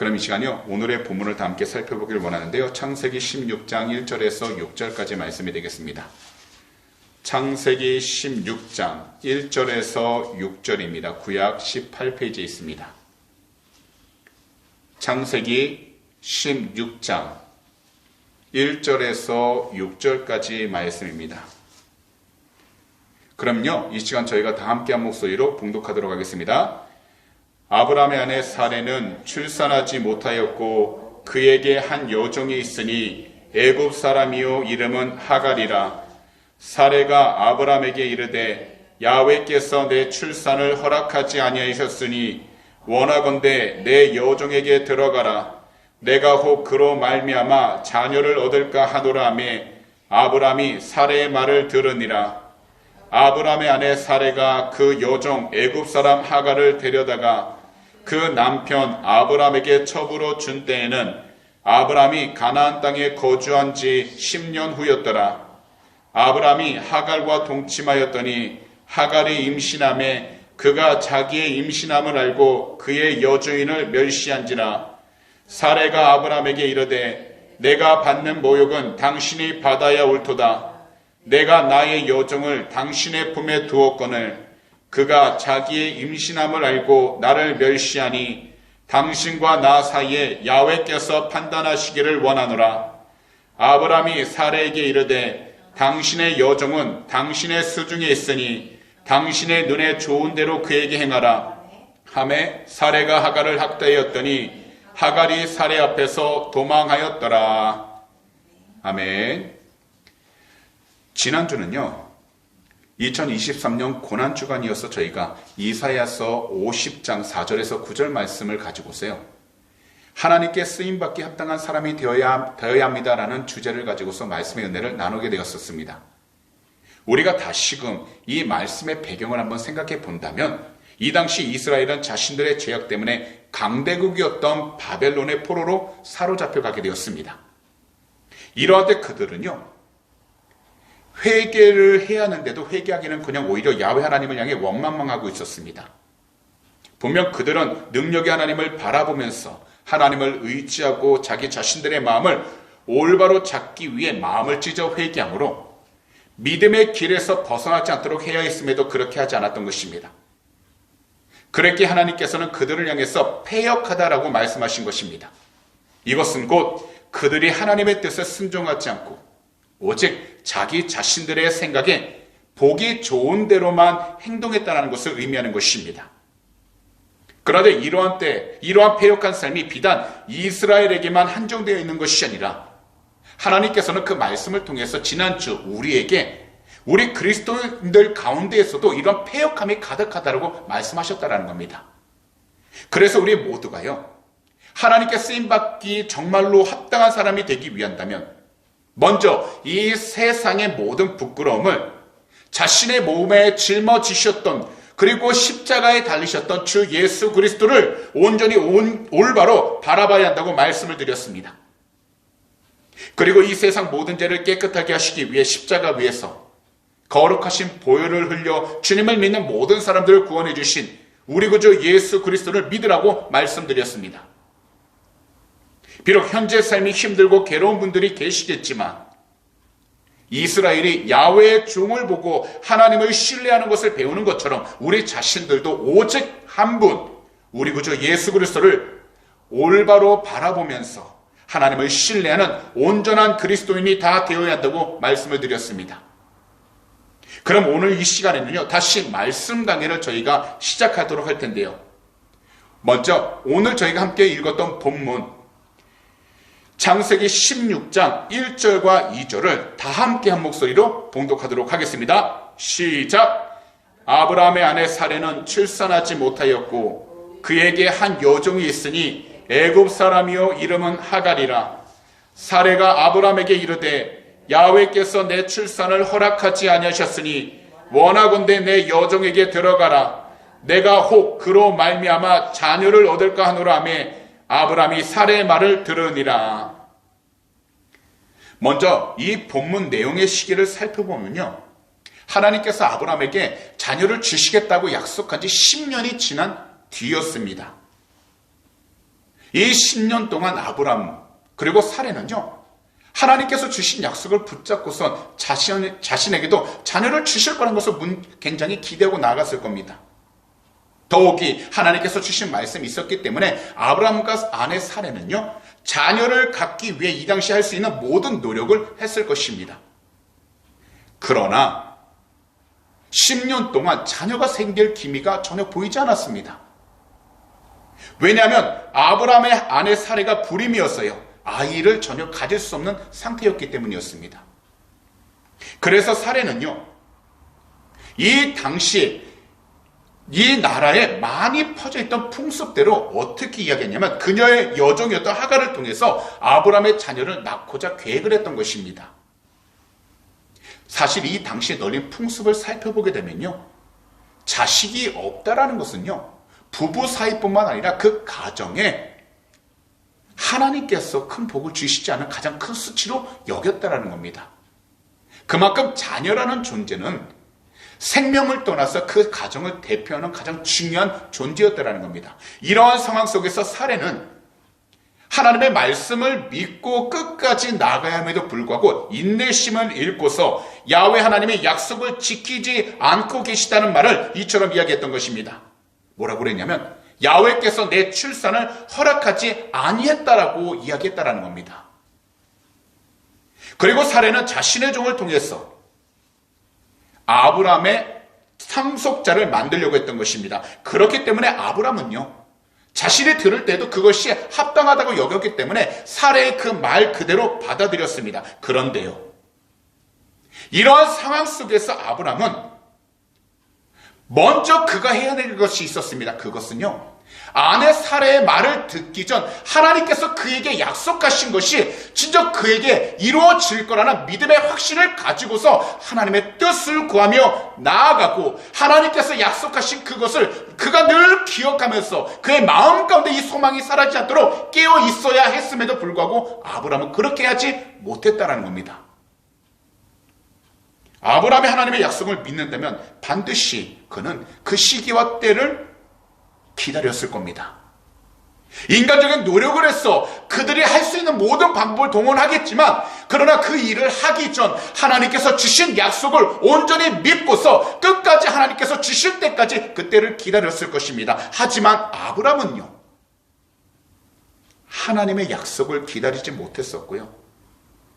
그럼 이 시간요, 오늘의 본문을 다 함께 살펴보기를 원하는데요. 창세기 16장 1절에서 6절까지 말씀이 되겠습니다. 창세기 16장 1절에서 6절입니다. 구약 18페이지에 있습니다. 창세기 16장 1절에서 6절까지 말씀입니다. 그럼요, 이 시간 저희가 다 함께 한 목소리로 봉독하도록 하겠습니다. 아브라함의 아내 사레는 출산하지 못하였고 그에게 한 여종이 있으니 애굽 사람이요 이름은 하갈이라. 사레가 아브라함에게 이르되 야훼께서 내 출산을 허락하지 아니하셨으니 원하건대 내 여종에게 들어가라. 내가 혹 그로 말미암아 자녀를 얻을까 하노라 하매 아브라함이 사레의 말을 들으니라. 아브라함의 아내 사레가 그 여종 애굽 사람 하갈을 데려다가 그 남편 아브라함에게 첩으로 준 때에는 아브라함이 가나안 땅에 거주한 지 10년 후였더라. 아브라함이 하갈과 동침하였더니 하갈이 임신함에 그가 자기의 임신함을 알고 그의 여주인을 멸시한지라. 사레가 아브라함에게 이르되 내가 받는 모욕은 당신이 받아야 옳도다. 내가 나의 여종을 당신의 품에 두었거늘 그가 자기의 임신함을 알고 나를 멸시하니 당신과 나 사이에 야훼께서 판단하시기를 원하노라. 아브라함이 사레에게 이르되 당신의 여종은 당신의 수중에 있으니 당신의 눈에 좋은 대로 그에게 행하라 하매 사레가 하갈을 학대하였더니 하갈이 사레 앞에서 도망하였더라. 아멘. 지난주는요, 2023년 고난주간이어서 저희가 이사야서 50장 4절에서 9절 말씀을 가지고서요, 하나님께 쓰임받기 합당한 사람이 되어야 합니다라는 주제를 가지고서 말씀의 은혜를 나누게 되었었습니다. 우리가 다시금 이 말씀의 배경을 한번 생각해 본다면 이 당시 이스라엘은 자신들의 죄악 때문에 강대국이었던 바벨론의 포로로 사로잡혀가게 되었습니다. 이러한 때 그들은요, 회개를 해야 하는데도 회개하기는 그냥 오히려 야훼 하나님을 향해 원망하고 있었습니다. 분명 그들은 능력의 하나님을 바라보면서 하나님을 의지하고 자기 자신들의 마음을 올바로 잡기 위해 마음을 찢어 회개하므로 믿음의 길에서 벗어나지 않도록 해야 했음에도 그렇게 하지 않았던 것입니다. 그랬기에 하나님께서는 그들을 향해서 패역하다라고 말씀하신 것입니다. 이것은 곧 그들이 하나님의 뜻에 순종하지 않고 오직 자기 자신들의 생각에 보기 좋은 대로만 행동했다는 것을 의미하는 것입니다. 그런데 이러한 패역한 삶이 비단 이스라엘에게만 한정되어 있는 것이 아니라 하나님께서는 그 말씀을 통해서 지난주 우리에게 우리 그리스도인들 가운데에서도 이런 패역함이 가득하다고 말씀하셨다는 겁니다. 그래서 우리 모두가요, 하나님께 쓰임받기 정말로 합당한 사람이 되기 위한다면 먼저 이 세상의 모든 부끄러움을 자신의 몸에 짊어지셨던 그리고 십자가에 달리셨던 주 예수 그리스도를 온전히 올바로 바라봐야 한다고 말씀을 드렸습니다. 그리고 이 세상 모든 죄를 깨끗하게 하시기 위해 십자가 위에서 거룩하신 보혈을 흘려 주님을 믿는 모든 사람들을 구원해 주신 우리 구주 예수 그리스도를 믿으라고 말씀드렸습니다. 비록 현재 삶이 힘들고 괴로운 분들이 계시겠지만 이스라엘이 야훼의 종을 보고 하나님을 신뢰하는 것을 배우는 것처럼 우리 자신들도 오직 한 분, 우리 구주 예수 그리스도를 올바로 바라보면서 하나님을 신뢰하는 온전한 그리스도인이 다 되어야 한다고 말씀을 드렸습니다. 그럼 오늘 이 시간에는요, 다시 말씀 강해를 저희가 시작하도록 할 텐데요. 먼저 오늘 저희가 함께 읽었던 본문 창세기 16장 1절과 2절을 다 함께 한 목소리로 봉독하도록 하겠습니다. 시작! 아브라함의 아내 사레는 출산하지 못하였고 그에게 한 여종이 있으니 애굽 사람이요 이름은 하갈이라. 사레가 아브라함에게 이르되 야훼께서 내 출산을 허락하지 아니하셨으니 원하건대 내 여종에게 들어가라. 내가 혹 그로 말미암아 자녀를 얻을까 하노라 하매 아브라함이 사레의 말을 들으니라. 먼저 이 본문 내용의 시기를 살펴보면요, 하나님께서 아브라함에게 자녀를 주시겠다고 약속한 지 10년이 지난 뒤였습니다. 이 10년 동안 아브람 그리고 사례는요, 하나님께서 주신 약속을 붙잡고선 자신에게도 자녀를 주실 거라는 것을 굉장히 기대하고 나아갔을 겁니다. 더욱이 하나님께서 주신 말씀이 있었기 때문에 아브람과 아내 사례는요, 자녀를 갖기 위해 이 당시 할 수 있는 모든 노력을 했을 것입니다. 그러나 10년 동안 자녀가 생길 기미가 전혀 보이지 않았습니다. 왜냐하면 아브라함의 아내 사례가 불임이었어요. 아이를 전혀 가질 수 없는 상태였기 때문이었습니다. 그래서 사례는요, 이 당시 이 나라에 많이 퍼져있던 풍습대로 어떻게 이야기했냐면 그녀의 여종이었던 하갈을 통해서 아브라함의 자녀를 낳고자 계획을 했던 것입니다. 사실 이 당시에 널린 풍습을 살펴보게 되면요, 자식이 없다라는 것은요, 부부 사이뿐만 아니라 그 가정에 하나님께서 큰 복을 주시지 않은 가장 큰 수치로 여겼다라는 겁니다. 그만큼 자녀라는 존재는 생명을 떠나서 그 가정을 대표하는 가장 중요한 존재였다라는 겁니다. 이러한 상황 속에서 사례는 하나님의 말씀을 믿고 끝까지 나가야 함에도 불구하고 인내심을 잃고서 야훼 하나님의 약속을 지키지 않고 계시다는 말을 이처럼 이야기했던 것입니다. 뭐라고 그랬냐면 야훼께서 내 출산을 허락하지 아니했다라고 이야기했다라는 겁니다. 그리고 사례는 자신의 종을 통해서 아브라함의 상속자를 만들려고 했던 것입니다. 그렇기 때문에 아브라함은요, 자신이 들을 때도 그것이 합당하다고 여겼기 때문에 사례의 그 말 그대로 받아들였습니다. 그런데요, 이러한 상황 속에서 아브라함은 먼저 그가 해야 될 것이 있었습니다. 그것은요, 아내 사례의 말을 듣기 전 하나님께서 그에게 약속하신 것이 진짜 그에게 이루어질 거라는 믿음의 확신을 가지고서 하나님의 뜻을 구하며 나아가고 하나님께서 약속하신 그것을 그가 늘 기억하면서 그의 마음 가운데 이 소망이 사라지지 않도록 깨어 있어야 했음에도 불구하고 아브라함은 그렇게 하지 못했다는 겁니다. 아브라함이 하나님의 약속을 믿는다면 반드시 그는 그 시기와 때를 기다렸을 겁니다. 인간적인 노력을 해서 그들이 할 수 있는 모든 방법을 동원하겠지만 그러나 그 일을 하기 전 하나님께서 주신 약속을 온전히 믿고서 끝까지 하나님께서 주실 때까지 그때를 기다렸을 것입니다. 하지만 아브라함은요, 하나님의 약속을 기다리지 못했었고요,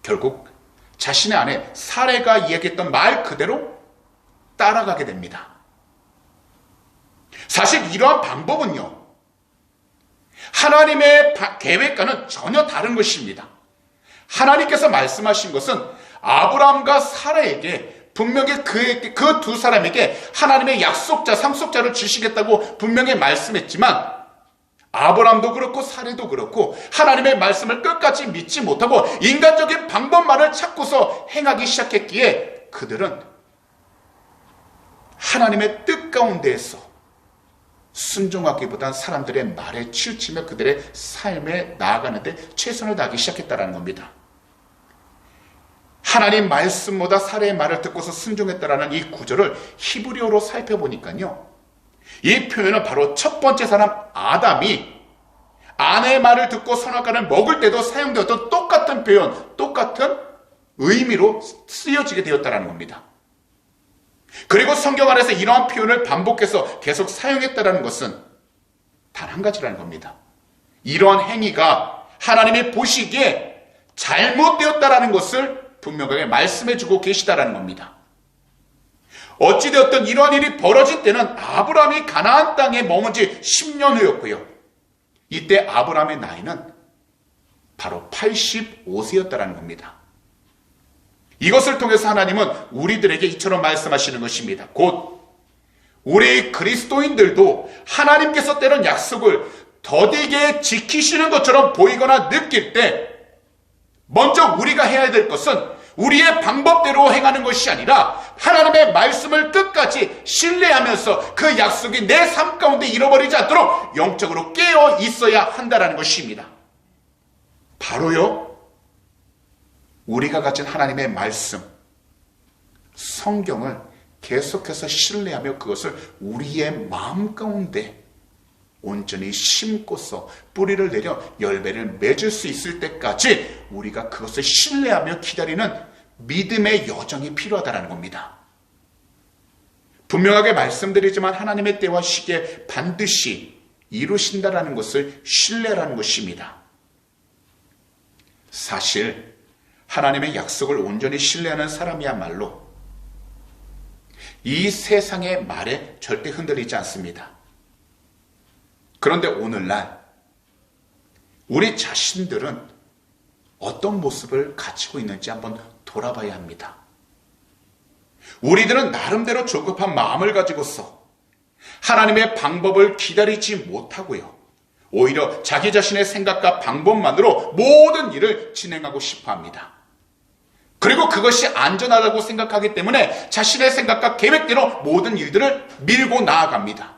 결국 자신의 아내 사례가 이야기했던 말 그대로 따라가게 됩니다. 사실 이러한 방법은요, 하나님의 계획과는 전혀 다른 것입니다. 하나님께서 말씀하신 것은 아브라함과 사라에게 분명히 그 두 사람에게 하나님의 약속자, 상속자를 주시겠다고 분명히 말씀했지만 아브라함도 그렇고 사례도 그렇고 하나님의 말씀을 끝까지 믿지 못하고 인간적인 방법만을 찾고서 행하기 시작했기에 그들은 하나님의 뜻 가운데에서 순종하기보단 사람들의 말에 치우치며 그들의 삶에 나아가는데 최선을 다하기 시작했다는 겁니다. 하나님 말씀보다 사례의 말을 듣고서 순종했다라는 이 구절을 히브리어로 살펴보니까요, 이 표현은 바로 첫 번째 사람 아담이 아내의 말을 듣고 선악과를 먹을 때도 사용되었던 똑같은 표현, 똑같은 의미로 쓰여지게 되었다는 겁니다. 그리고 성경 안에서 이러한 표현을 반복해서 계속 사용했다는 것은 단 한 가지라는 겁니다. 이러한 행위가 하나님이 보시기에 잘못되었다는 것을 분명하게 말씀해주고 계시다는 겁니다. 어찌되었든 이러한 일이 벌어진 때는 아브라함이 가나안 땅에 머문 지 10년 후였고요. 이때 아브라함의 나이는 바로 85세였다는 겁니다. 이것을 통해서 하나님은 우리들에게 이처럼 말씀하시는 것입니다. 곧 우리 그리스도인들도 하나님께서 때론 약속을 더디게 지키시는 것처럼 보이거나 느낄 때 먼저 우리가 해야 될 것은 우리의 방법대로 행하는 것이 아니라 하나님의 말씀을 끝까지 신뢰하면서 그 약속이 내 삶 가운데 잃어버리지 않도록 영적으로 깨어 있어야 한다는 것입니다. 바로요, 우리가 가진 하나님의 말씀, 성경을 계속해서 신뢰하며 그것을 우리의 마음 가운데 온전히 심고서 뿌리를 내려 열매를 맺을 수 있을 때까지 우리가 그것을 신뢰하며 기다리는 믿음의 여정이 필요하다는 겁니다. 분명하게 말씀드리지만 하나님의 때와 시기에 반드시 이루신다라는 것을 신뢰라는 것입니다. 사실 하나님의 약속을 온전히 신뢰하는 사람이야말로 이 세상의 말에 절대 흔들리지 않습니다. 그런데 오늘날 우리 자신들은 어떤 모습을 가지고 있는지 한번 돌아봐야 합니다. 우리들은 나름대로 조급한 마음을 가지고서 하나님의 방법을 기다리지 못하고요. 오히려 자기 자신의 생각과 방법만으로 모든 일을 진행하고 싶어 합니다. 그리고 그것이 안전하다고 생각하기 때문에 자신의 생각과 계획대로 모든 일들을 밀고 나아갑니다.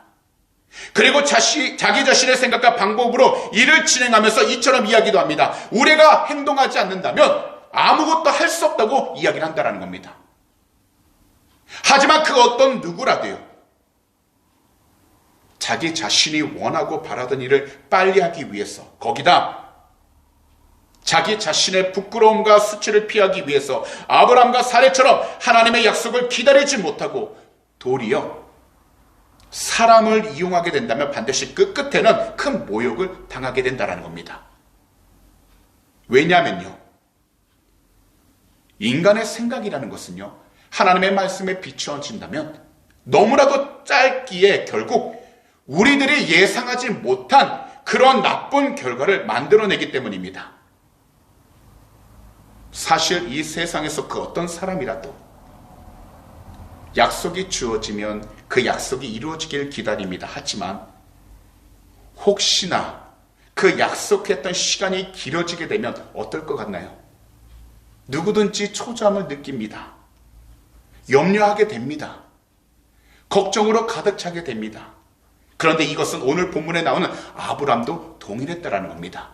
그리고 자기 자신의 생각과 방법으로 일을 진행하면서 이처럼 이야기도 합니다. 우리가 행동하지 않는다면 아무것도 할 수 없다고 이야기를 한다는 겁니다. 하지만 그 어떤 누구라도요, 자기 자신이 원하고 바라던 일을 빨리 하기 위해서, 거기다 자기 자신의 부끄러움과 수치를 피하기 위해서 아브라함과 사레처럼 하나님의 약속을 기다리지 못하고 도리어 사람을 이용하게 된다면 반드시 그 끝에는 큰 모욕을 당하게 된다는 겁니다. 왜냐하면요, 인간의 생각이라는 것은요, 하나님의 말씀에 비추어진다면 너무나도 짧기에 결국 우리들이 예상하지 못한 그런 나쁜 결과를 만들어내기 때문입니다. 사실 이 세상에서 그 어떤 사람이라도 약속이 주어지면 그 약속이 이루어지길 기다립니다. 하지만 혹시나 그 약속했던 시간이 길어지게 되면 어떨 것 같나요? 누구든지 초조함을 느낍니다. 염려하게 됩니다. 걱정으로 가득 차게 됩니다. 그런데 이것은 오늘 본문에 나오는 아브람도 동일했다라는 겁니다.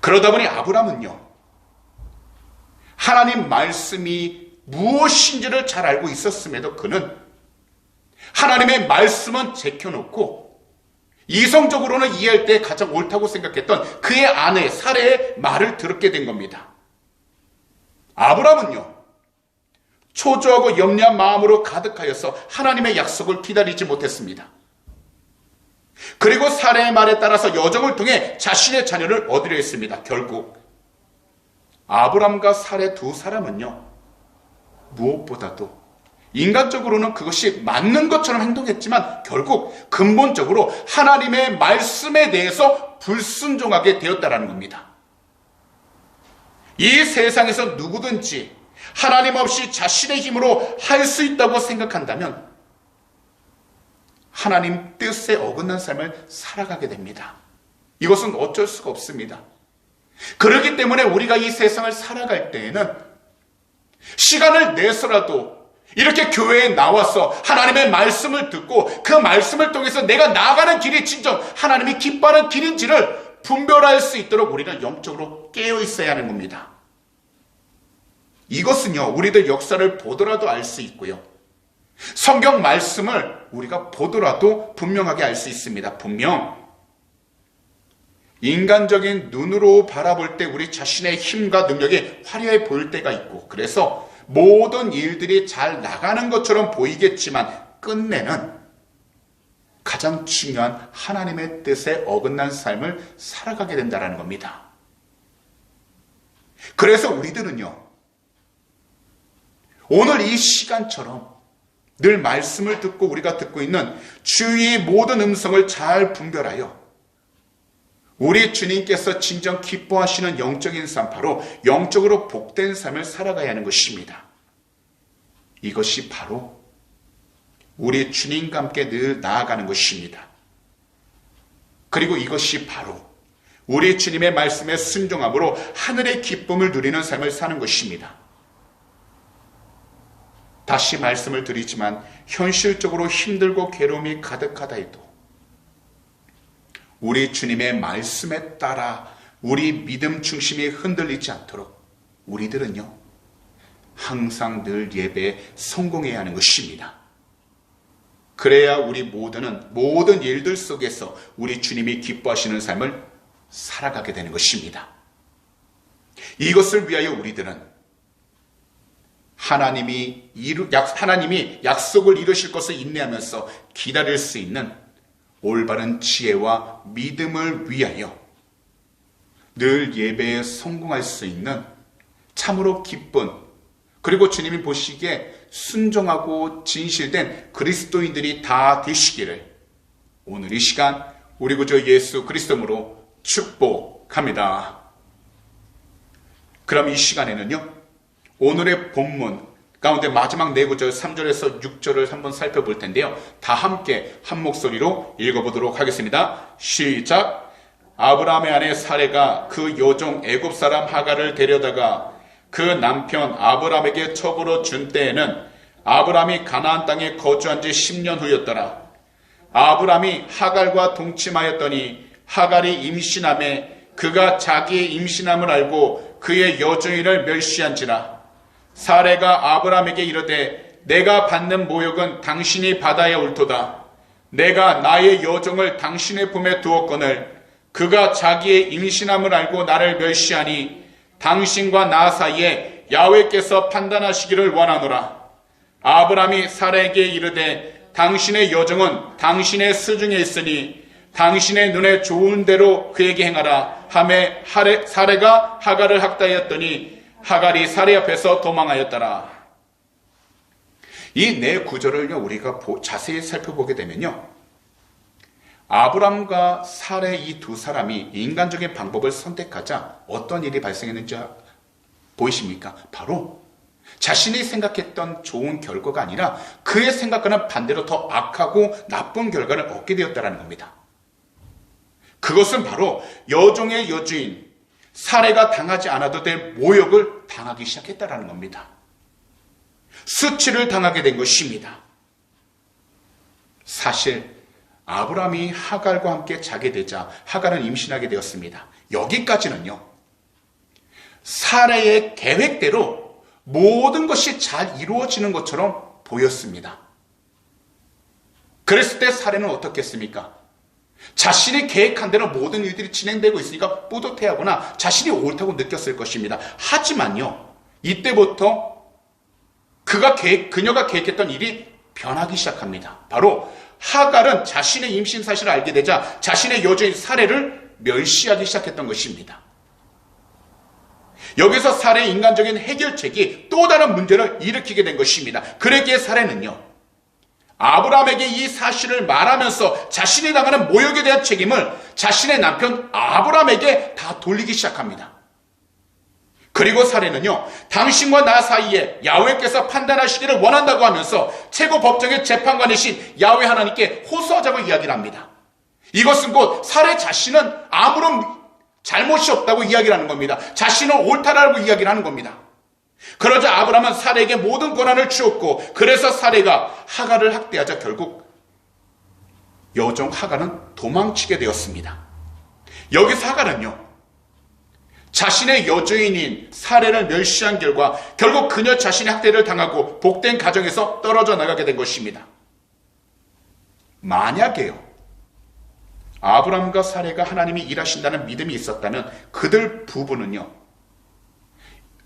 그러다 보니 아브람은요, 하나님 말씀이 무엇인지를 잘 알고 있었음에도 그는 하나님의 말씀은 제껴놓고 이성적으로는 이해할 때 가장 옳다고 생각했던 그의 아내 사레의 말을 들었게 된 겁니다. 아브람은요, 초조하고 염려한 마음으로 가득하여서 하나님의 약속을 기다리지 못했습니다. 그리고 사레의 말에 따라서 여정을 통해 자신의 자녀를 얻으려 했습니다. 결국 아브람과 사레 두 사람은요, 무엇보다도 인간적으로는 그것이 맞는 것처럼 행동했지만 결국 근본적으로 하나님의 말씀에 대해서 불순종하게 되었다는 겁니다. 이 세상에서 누구든지 하나님 없이 자신의 힘으로 할 수 있다고 생각한다면 하나님 뜻에 어긋난 삶을 살아가게 됩니다. 이것은 어쩔 수가 없습니다. 그렇기 때문에 우리가 이 세상을 살아갈 때에는 시간을 내서라도 이렇게 교회에 나와서 하나님의 말씀을 듣고 그 말씀을 통해서 내가 나아가는 길이 진정 하나님이 기뻐하는 길인지를 분별할 수 있도록 우리는 영적으로 깨어 있어야 하는 겁니다. 이것은요, 우리들 역사를 보더라도 알 수 있고요, 성경 말씀을 우리가 보더라도 분명하게 알 수 있습니다. 분명 인간적인 눈으로 바라볼 때 우리 자신의 힘과 능력이 화려해 보일 때가 있고, 그래서 모든 일들이 잘 나가는 것처럼 보이겠지만 끝내는 가장 중요한 하나님의 뜻에 어긋난 삶을 살아가게 된다는 겁니다. 그래서 우리들은요, 오늘 이 시간처럼 늘 말씀을 듣고 우리가 듣고 있는 주위의 모든 음성을 잘 분별하여 우리 주님께서 진정 기뻐하시는 영적인 삶, 바로 영적으로 복된 삶을 살아가야 하는 것입니다. 이것이 바로 우리 주님과 함께 늘 나아가는 것입니다. 그리고 이것이 바로 우리 주님의 말씀에 순종함으로 하늘의 기쁨을 누리는 삶을 사는 것입니다. 다시 말씀을 드리지만 현실적으로 힘들고 괴로움이 가득하다 해도 우리 주님의 말씀에 따라 우리 믿음 중심이 흔들리지 않도록 우리들은요, 항상 늘 예배에 성공해야 하는 것입니다. 그래야 우리 모든 일들 속에서 우리 주님이 기뻐하시는 삶을 살아가게 되는 것입니다. 이것을 위하여 우리들은 하나님이 약속을 이루실 것을 인내하면서 기다릴 수 있는 올바른 지혜와 믿음을 위하여 늘 예배에 성공할 수 있는 참으로 기쁜, 그리고 주님이 보시기에 순종하고 진실된 그리스도인들이 다 되시기를 오늘 이 시간 우리 구주 예수 그리스도로 축복합니다. 그럼 이 시간에는요, 오늘의 본문 가운데 마지막 네 구절 3절에서 6절을 한번 살펴볼 텐데요. 다 함께 한 목소리로 읽어보도록 하겠습니다. 시작. 아브라함의 아내 사레가 그 여종 애굽 사람 하갈을 데려다가 그 남편 아브라함에게 첩으로 준 때에는 아브라함이 가나안 땅에 거주한 지 10년 후였더라. 아브라함이 하갈과 동침하였더니 하갈이 임신함에 그가 자기의 임신함을 알고 그의 여종이를 멸시한지라. 사레가 아브라함에게 이르되 내가 받는 모욕은 당신이 받아야 옳도다. 내가 나의 여종을 당신의 품에 두었거늘 그가 자기의 임신함을 알고 나를 멸시하니 당신과 나 사이에 야훼께서 판단하시기를 원하노라. 아브라함이 사레에게 이르되 당신의 여종은 당신의 수중에 있으니 당신의 눈에 좋은 대로 그에게 행하라 하매 사레가 하갈을 학대하였더니 하갈이 사레 앞에서 도망하였더라. 이 네 구절을요, 우리가 자세히 살펴보게 되면요, 아브람과 사레 이 두 사람이 인간적인 방법을 선택하자 어떤 일이 발생했는지 보이십니까? 바로 자신이 생각했던 좋은 결과가 아니라 그의 생각과는 반대로 더 악하고 나쁜 결과를 얻게 되었다는 겁니다. 그것은 바로 여종의 여주인 사레가 당하지 않아도 될 모욕을 당하기 시작했다는 겁니다. 수치를 당하게 된 것입니다. 사실 아브라함이 하갈과 함께 자게 되자 하갈은 임신하게 되었습니다. 여기까지는요, 사레의 계획대로 모든 것이 잘 이루어지는 것처럼 보였습니다. 그랬을 때 사레는 어떻겠습니까? 자신이 계획한 대로 모든 일들이 진행되고 있으니까 뿌듯해하거나 자신이 옳다고 느꼈을 것입니다. 하지만요, 이때부터 그녀가 계획했던 일이 변하기 시작합니다. 바로 하갈은 자신의 임신 사실을 알게 되자 자신의 여주인 사레를 멸시하기 시작했던 것입니다. 여기서 사레의 인간적인 해결책이 또 다른 문제를 일으키게 된 것입니다. 그러기에 사레는요, 아브라함에게 이 사실을 말하면서 자신이 당하는 모욕에 대한 책임을 자신의 남편 아브라함에게 다 돌리기 시작합니다. 그리고 사레는요, 당신과 나 사이에 야훼께서 판단하시기를 원한다고 하면서 최고 법정의 재판관이신 야훼 하나님께 호소하자고 이야기를 합니다. 이것은 곧 사레 자신은 아무런 잘못이 없다고 이야기를 하는 겁니다. 자신은 옳다라고 이야기를 하는 겁니다. 그러자 아브라함은 사레에게 모든 권한을 주었고, 그래서 사레가 하갈을 학대하자 결국 여종 하갈은 도망치게 되었습니다. 여기서 하갈은요, 자신의 여주인인 사레를 멸시한 결과 결국 그녀 자신의 학대를 당하고 복된 가정에서 떨어져 나가게 된 것입니다. 만약에요, 아브라함과 사레가 하나님이 일하신다는 믿음이 있었다면 그들 부부는요,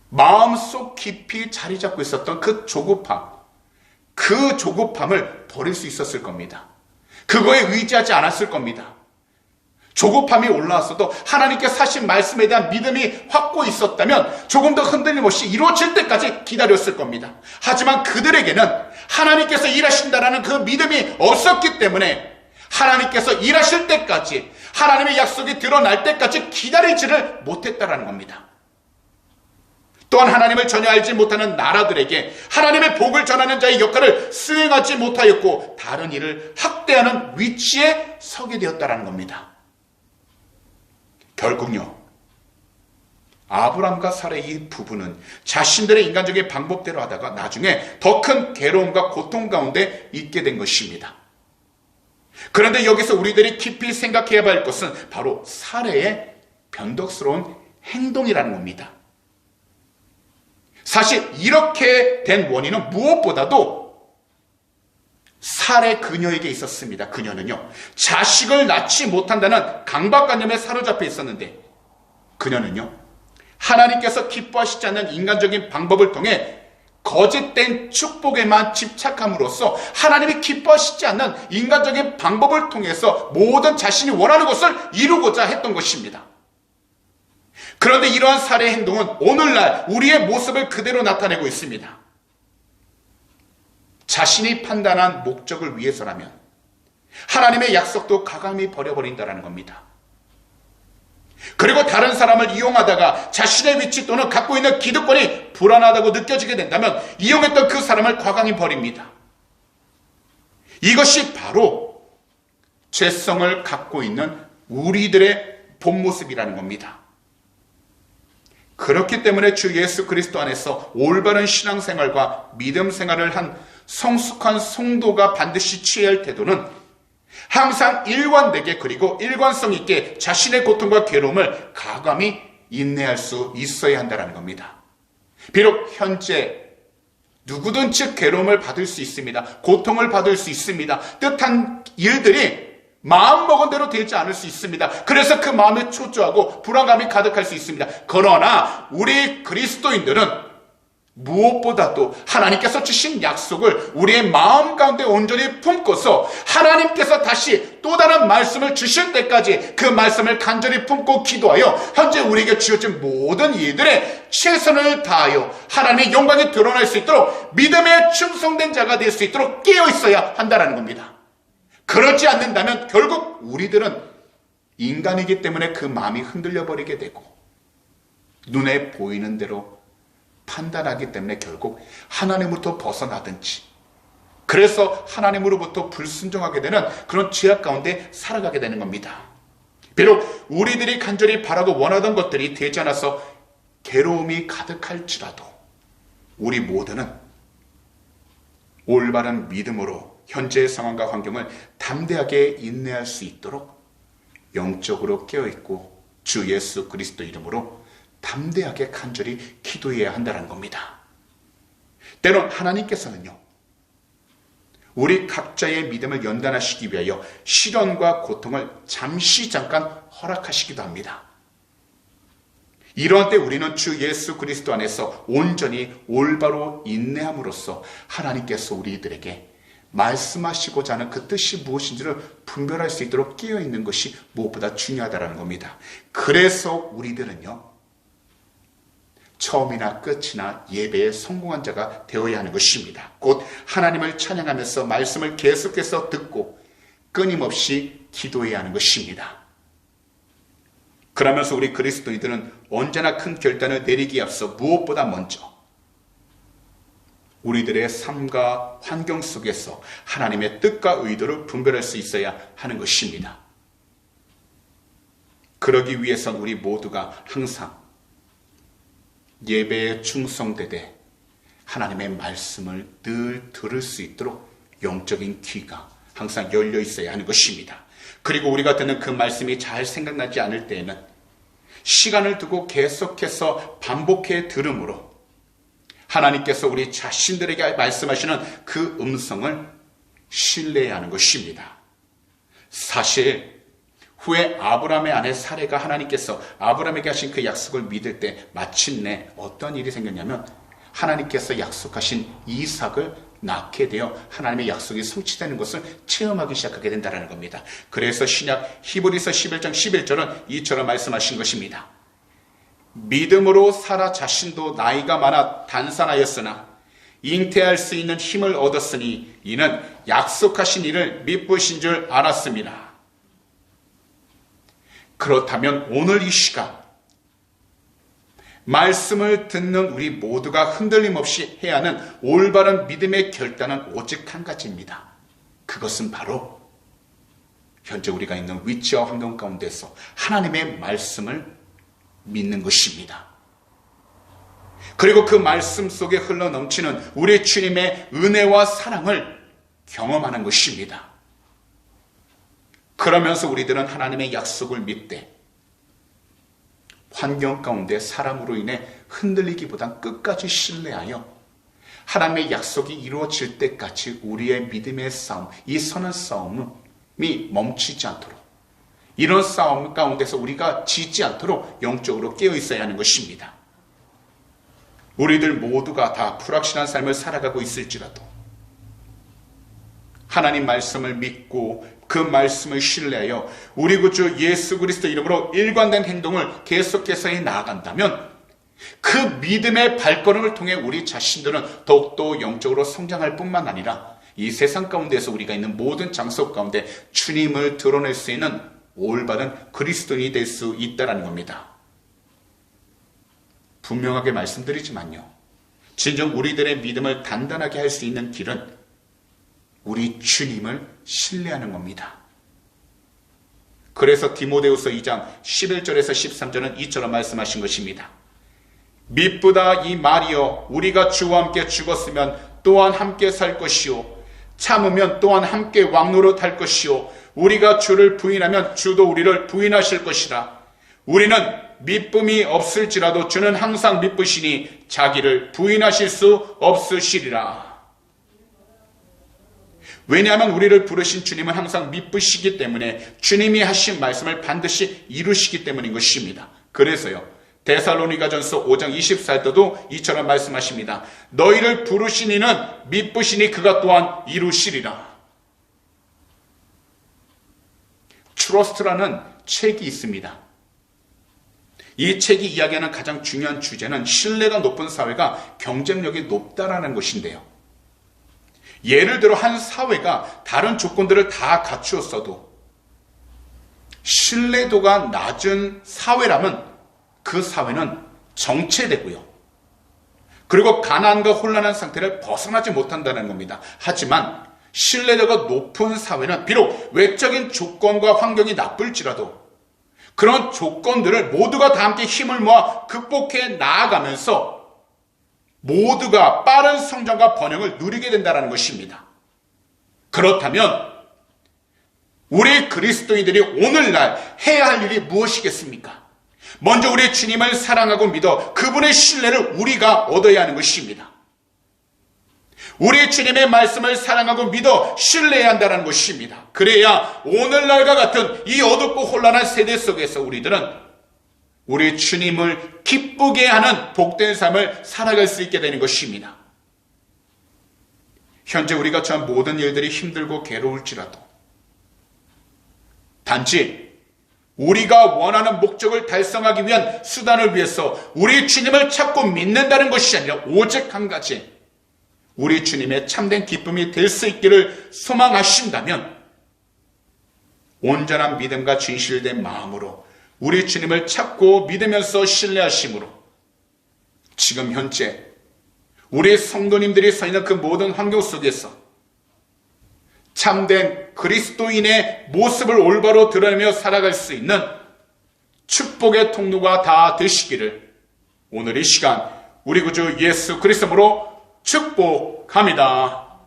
마음속 깊이 자리 잡고 있었던 그 조급함을 버릴 수 있었을 겁니다. 그거에 의지하지 않았을 겁니다. 조급함이 올라왔어도 하나님께 하신 말씀에 대한 믿음이 확고히 있었다면 조금 더 흔들림 없이 이루어질 때까지 기다렸을 겁니다. 하지만 그들에게는 하나님께서 일하신다라는 그 믿음이 없었기 때문에 하나님께서 일하실 때까지, 하나님의 약속이 드러날 때까지 기다리지를 못했다라는 겁니다. 또한 하나님을 전혀 알지 못하는 나라들에게 하나님의 복을 전하는 자의 역할을 수행하지 못하였고 다른 이를 학대하는 위치에 서게 되었다라는 겁니다. 결국요, 아브람과 사레 이 부부는 자신들의 인간적인 방법대로 하다가 나중에 더 큰 괴로움과 고통 가운데 있게 된 것입니다. 그런데 여기서 우리들이 깊이 생각해야 할 것은 바로 사레의 변덕스러운 행동이라는 겁니다. 사실 이렇게 된 원인은 무엇보다도 살해 그녀에게 있었습니다. 그녀는요, 자식을 낳지 못한다는 강박관념에 사로잡혀 있었는데, 그녀는요, 하나님께서 기뻐하시지 않는 인간적인 방법을 통해 거짓된 축복에만 집착함으로써 하나님이 기뻐하시지 않는 인간적인 방법을 통해서 모든 자신이 원하는 것을 이루고자 했던 것입니다. 그런데 이러한 살해 행동은 오늘날 우리의 모습을 그대로 나타내고 있습니다. 자신이 판단한 목적을 위해서라면 하나님의 약속도 가감히 버려버린다는 겁니다. 그리고 다른 사람을 이용하다가 자신의 위치 또는 갖고 있는 기득권이 불안하다고 느껴지게 된다면 이용했던 그 사람을 과감히 버립니다. 이것이 바로 죄성을 갖고 있는 우리들의 본 모습이라는 겁니다. 그렇기 때문에 주 예수 그리스도 안에서 올바른 신앙생활과 믿음 생활을 한 성숙한 성도가 반드시 취해야 할 태도는 항상 일관되게 그리고 일관성 있게 자신의 고통과 괴로움을 가감히 인내할 수 있어야 한다는 겁니다. 비록 현재 누구든지 괴로움을 받을 수 있습니다. 고통을 받을 수 있습니다. 뜻한 일들이 마음먹은 대로 되지 않을 수 있습니다. 그래서 그 마음에 초조하고 불안감이 가득할 수 있습니다. 그러나 우리 그리스도인들은 무엇보다도 하나님께서 주신 약속을 우리의 마음 가운데 온전히 품고서 하나님께서 다시 또 다른 말씀을 주실 때까지 그 말씀을 간절히 품고 기도하여 현재 우리에게 주어진 모든 일들에 최선을 다하여 하나님의 영광이 드러날 수 있도록 믿음에 충성된 자가 될 수 있도록 깨어 있어야 한다는 겁니다. 그렇지 않는다면 결국 우리들은 인간이기 때문에 그 마음이 흔들려 버리게 되고 눈에 보이는 대로 판단하기 때문에 결국 하나님으로부터 벗어나든지 그래서 하나님으로부터 불순종하게 되는 그런 죄악 가운데 살아가게 되는 겁니다. 비록 우리들이 간절히 바라고 원하던 것들이 되지 않아서 괴로움이 가득할지라도 우리 모두는 올바른 믿음으로 현재의 상황과 환경을 담대하게 인내할 수 있도록 영적으로 깨어있고 주 예수 그리스도 이름으로 담대하게 간절히 기도해야 한다는 겁니다. 때론 하나님께서는요, 우리 각자의 믿음을 연단하시기 위하여 시련과 고통을 잠깐 허락하시기도 합니다. 이러한 때 우리는 주 예수 그리스도 안에서 온전히 올바로 인내함으로써 하나님께서 우리들에게 말씀하시고자 하는 그 뜻이 무엇인지를 분별할 수 있도록 깨어있는 것이 무엇보다 중요하다는 겁니다. 그래서 우리들은요, 처음이나 끝이나 예배에 성공한 자가 되어야 하는 것입니다. 곧 하나님을 찬양하면서 말씀을 계속해서 듣고 끊임없이 기도해야 하는 것입니다. 그러면서 우리 그리스도인들은 언제나 큰 결단을 내리기에 앞서 무엇보다 먼저 우리들의 삶과 환경 속에서 하나님의 뜻과 의도를 분별할 수 있어야 하는 것입니다. 그러기 위해선 우리 모두가 항상 예배에 충성되되 하나님의 말씀을 늘 들을 수 있도록 영적인 귀가 항상 열려 있어야 하는 것입니다. 그리고 우리가 듣는 그 말씀이 잘 생각나지 않을 때에는 시간을 두고 계속해서 반복해 들음으로 하나님께서 우리 자신들에게 말씀하시는 그 음성을 신뢰해야 하는 것입니다. 사실 후에 아브라함의 아내 사레가 하나님께서 아브라함에게 하신 그 약속을 믿을 때 마침내 어떤 일이 생겼냐면 하나님께서 약속하신 이삭을 낳게 되어 하나님의 약속이 성취되는 것을 체험하기 시작하게 된다는 겁니다. 그래서 신약 히브리서 11장 11절은 이처럼 말씀하신 것입니다. 믿음으로 사라 자신도 나이가 많아 단산하였으나 잉태할 수 있는 힘을 얻었으니 이는 약속하신 이를 믿으신 줄 알았습니다. 그렇다면 오늘 이 시간 말씀을 듣는 우리 모두가 흔들림 없이 해야 하는 올바른 믿음의 결단은 오직 한 가지입니다. 그것은 바로 현재 우리가 있는 위치와 환경 가운데서 하나님의 말씀을 믿는 것입니다. 그리고 그 말씀 속에 흘러넘치는 우리 주님의 은혜와 사랑을 경험하는 것입니다. 그러면서 우리들은 하나님의 약속을 믿되 환경 가운데 사람으로 인해 흔들리기보단 끝까지 신뢰하여 하나님의 약속이 이루어질 때까지 우리의 믿음의 싸움, 이 선한 싸움이 멈추지 않도록, 이런 싸움 가운데서 우리가 지지 않도록 영적으로 깨어 있어야 하는 것입니다. 우리들 모두가 다 불확실한 삶을 살아가고 있을지라도 하나님 말씀을 믿고 그 말씀을 신뢰하여 우리 구주 예수 그리스도 이름으로 일관된 행동을 계속해서 해 나아간다면 그 믿음의 발걸음을 통해 우리 자신들은 더욱더 영적으로 성장할 뿐만 아니라 이 세상 가운데서 우리가 있는 모든 장소 가운데 주님을 드러낼 수 있는 올바른 그리스도인이 될 수 있다는 겁니다. 분명하게 말씀드리지만요, 진정 우리들의 믿음을 단단하게 할 수 있는 길은 우리 주님을 신뢰하는 겁니다. 그래서 디모데후서 2장 11절에서 13절은 이처럼 말씀하신 것입니다. 미쁘다 이 말이여, 우리가 주와 함께 죽었으면 또한 함께 살 것이요, 참으면 또한 함께 왕노릇할 것이요, 우리가 주를 부인하면 주도 우리를 부인하실 것이라. 우리는 미쁨이 없을지라도 주는 항상 미쁘시니 자기를 부인하실 수 없으시리라. 왜냐하면 우리를 부르신 주님은 항상 미쁘시기 때문에 주님이 하신 말씀을 반드시 이루시기 때문인 것입니다. 그래서요, 데살로니가전서 5장 24절도 이처럼 말씀하십니다. 너희를 부르신 이는 미쁘시니 그가 또한 이루시리라. 트러스트라는 책이 있습니다. 이 책이 이야기하는 가장 중요한 주제는 신뢰가 높은 사회가 경쟁력이 높다라는 것인데요. 예를 들어 한 사회가 다른 조건들을 다 갖추었어도 신뢰도가 낮은 사회라면 그 사회는 정체되고요, 그리고 가난과 혼란한 상태를 벗어나지 못한다는 겁니다. 하지만 신뢰도가 높은 사회는 비록 외적인 조건과 환경이 나쁠지라도 그런 조건들을 모두가 다 함께 힘을 모아 극복해 나아가면서 모두가 빠른 성장과 번영을 누리게 된다는 것입니다. 그렇다면 우리 그리스도인들이 오늘날 해야 할 일이 무엇이겠습니까? 먼저 우리 주님을 사랑하고 믿어 그분의 신뢰를 우리가 얻어야 하는 것입니다. 우리 주님의 말씀을 사랑하고 믿어 신뢰해야 한다는 것입니다. 그래야 오늘날과 같은 이 어둡고 혼란한 세대 속에서 우리들은 우리 주님을 기쁘게 하는 복된 삶을 살아갈 수 있게 되는 것입니다. 현재 우리가 처한 모든 일들이 힘들고 괴로울지라도 단지 우리가 원하는 목적을 달성하기 위한 수단을 위해서 우리 주님을 찾고 믿는다는 것이 아니라 오직 한 가지, 우리 주님의 참된 기쁨이 될 수 있기를 소망하신다면 온전한 믿음과 진실된 마음으로 우리 주님을 찾고 믿으면서 신뢰하심으로 지금 현재 우리 성도님들이 서 있는 그 모든 환경 속에서 참된 그리스도인의 모습을 올바로 드러내며 살아갈 수 있는 축복의 통로가 다 되시기를 오늘 이 시간 우리 구주 예수 그리스도로 축복합니다.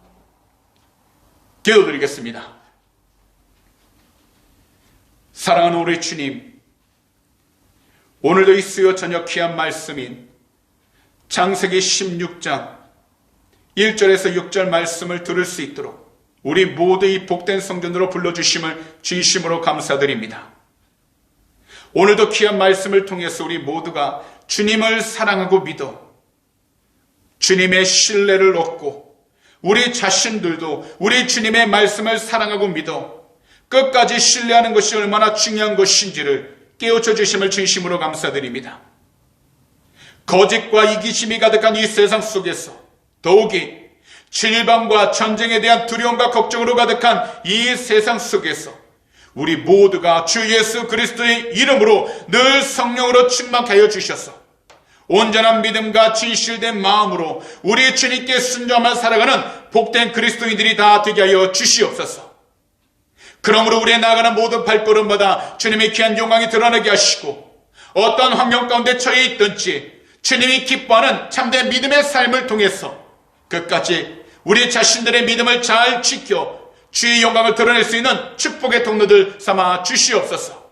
기도드리겠습니다. 사랑하는 우리 주님, 오늘도 이 수요 저녁 귀한 말씀인 창세기 16장 1절에서 6절 말씀을 들을 수 있도록 우리 모두 이 복된 성전으로 불러주심을 진심으로 감사드립니다. 오늘도 귀한 말씀을 통해서 우리 모두가 주님을 사랑하고 믿어 주님의 신뢰를 얻고 우리 자신들도 우리 주님의 말씀을 사랑하고 믿어 끝까지 신뢰하는 것이 얼마나 중요한 것인지를 깨우쳐 주심을 진심으로 감사드립니다. 거짓과 이기심이 가득한 이 세상 속에서 더욱이 질병과 전쟁에 대한 두려움과 걱정으로 가득한 이 세상 속에서 우리 모두가 주 예수 그리스도의 이름으로 늘 성령으로 충만하여 주셔서 온전한 믿음과 진실된 마음으로 우리 주님께 순종하며 살아가는 복된 그리스도인들이 다 되게 하여 주시옵소서. 그러므로 우리의 나아가는 모든 발걸음마다 주님의 귀한 영광이 드러나게 하시고 어떤 환경 가운데 처해 있든지 주님이 기뻐하는 참된 믿음의 삶을 통해서 끝까지 우리 자신들의 믿음을 잘 지켜 주의 영광을 드러낼 수 있는 축복의 통로들 삼아 주시옵소서.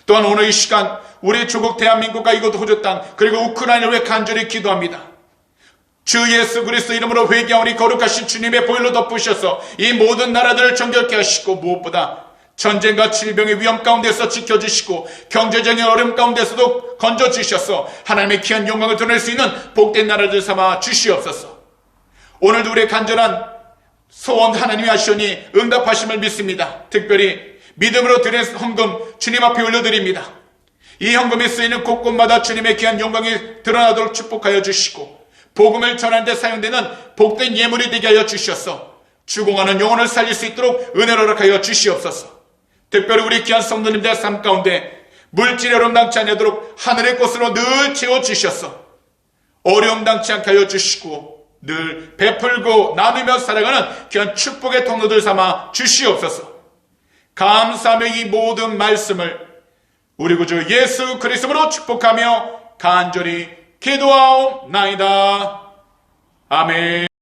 또한 오늘 이 시간 우리 조국 대한민국과 이곳 호주 땅 그리고 우크라이나를 위해 간절히 기도합니다. 주 예수 그리스도 이름으로 회개하오니 거룩하신 주님의 보혈로 덮으셔서 이 모든 나라들을 정결케 하시고, 무엇보다 전쟁과 질병의 위험 가운데서 지켜주시고 경제적인 어려움 가운데서도 건져주셔서 하나님의 귀한 영광을 드러낼 수 있는 복된 나라들 삼아 주시옵소서. 오늘도 우리의 간절한 소원 하나님이 하시오니 응답하심을 믿습니다. 특별히 믿음으로 드린 헌금 주님 앞에 올려드립니다. 이 헌금이 쓰이는 곳곳마다 주님의 귀한 영광이 드러나도록 축복하여 주시고, 복음을 전하는 데 사용되는 복된 예물이 되게 하여 주셔서 주공하는 영혼을 살릴 수 있도록 은혜를 허락하여 주시옵소서. 특별히 우리 귀한 성도님들의 삶 가운데 물질의 어려움 당치 않도록 하늘의 꽃으로 늘 채워주셔서 어려움 당치 않게 하여 주시고, 늘 베풀고 나누며 살아가는 귀한 축복의 통로들 삼아 주시옵소서. 감사하며 이 모든 말씀을 우리 구주 예수 그리스도로 축복하며 간절히 기도하옵나이다. 아멘.